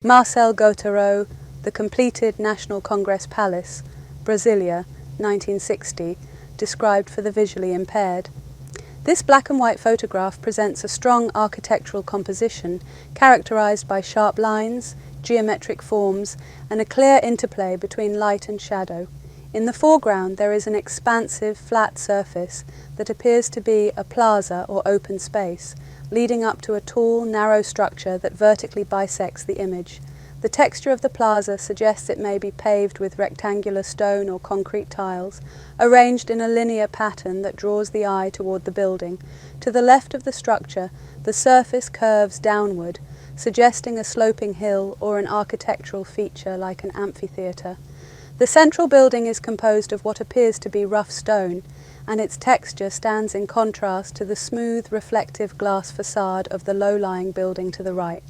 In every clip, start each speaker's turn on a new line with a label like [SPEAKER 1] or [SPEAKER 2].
[SPEAKER 1] Marcel Gautherot, The Completed National Congress Palace, Brasilia, 1960, described for the visually impaired. This black and white photograph presents a strong architectural composition characterized by sharp lines, geometric forms, and a clear interplay between light and shadow. In the foreground there is an expansive, flat surface that appears to be a plaza or open space, leading up to a tall, narrow structure that vertically bisects the image. The texture of the plaza suggests it may be paved with rectangular stone or concrete tiles, arranged in a linear pattern that draws the eye toward the building. To the left of the structure, the surface curves downward, suggesting a sloping hill or an architectural feature like an amphitheater. The central building is composed of what appears to be rough stone, and its texture stands in contrast to the smooth, reflective glass facade of the low-lying building to the right.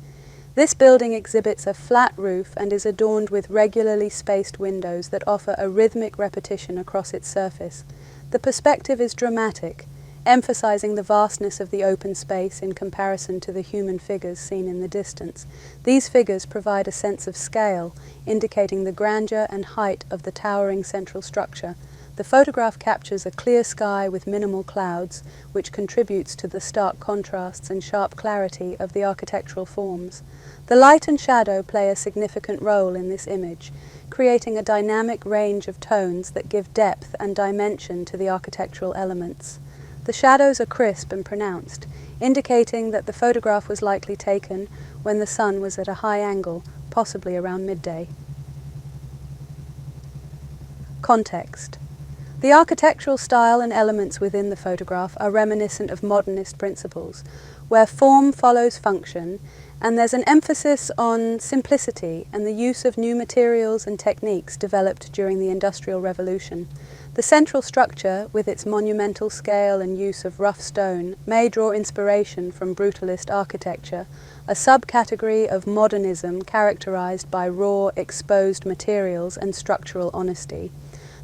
[SPEAKER 1] This building exhibits a flat roof and is adorned with regularly spaced windows that offer a rhythmic repetition across its surface. The perspective is dramatic, emphasizing the vastness of the open space in comparison to the human figures seen in the distance. These figures provide a sense of scale, indicating the grandeur and height of the towering central structure. The photograph captures a clear sky with minimal clouds, which contributes to the stark contrasts and sharp clarity of the architectural forms. The light and shadow play a significant role in this image, creating a dynamic range of tones that give depth and dimension to the architectural elements. The shadows are crisp and pronounced, indicating that the photograph was likely taken when the sun was at a high angle, possibly around midday. Context. The architectural style and elements within the photograph are reminiscent of modernist principles, where form follows function, and there's an emphasis on simplicity and the use of new materials and techniques developed during the Industrial Revolution. The central structure, with its monumental scale and use of rough stone, may draw inspiration from brutalist architecture, a subcategory of modernism characterized by raw, exposed materials and structural honesty.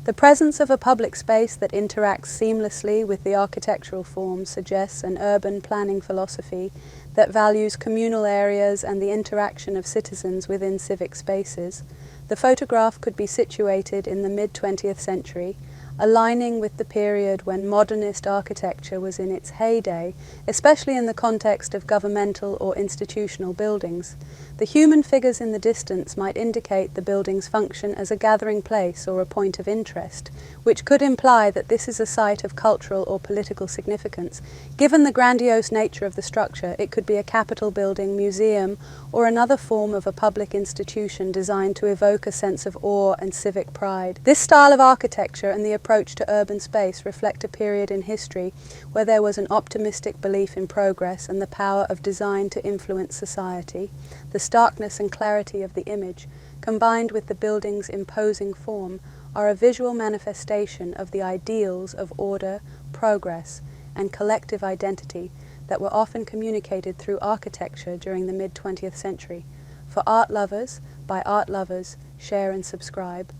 [SPEAKER 1] The presence of a public space that interacts seamlessly with the architectural form suggests an urban planning philosophy that values communal areas and the interaction of citizens within civic spaces. The photograph could be situated in the mid-20th century, aligning with the period when modernist architecture was in its heyday, especially in the context of governmental or institutional buildings. The human figures in the distance might indicate the building's function as a gathering place or a point of interest, which could imply that this is a site of cultural or political significance. Given the grandiose nature of the structure, it could be a capitol building, museum, or another form of a public institution designed to evoke a sense of awe and civic pride. This style of architecture and the approach to urban space reflect a period in history where there was an optimistic belief in progress and the power of design to influence society. The starkness and clarity of the image, combined with the building's imposing form, are a visual manifestation of the ideals of order, progress, and collective identity that were often communicated through architecture during the mid-20th century. For art lovers, by art lovers, share and subscribe.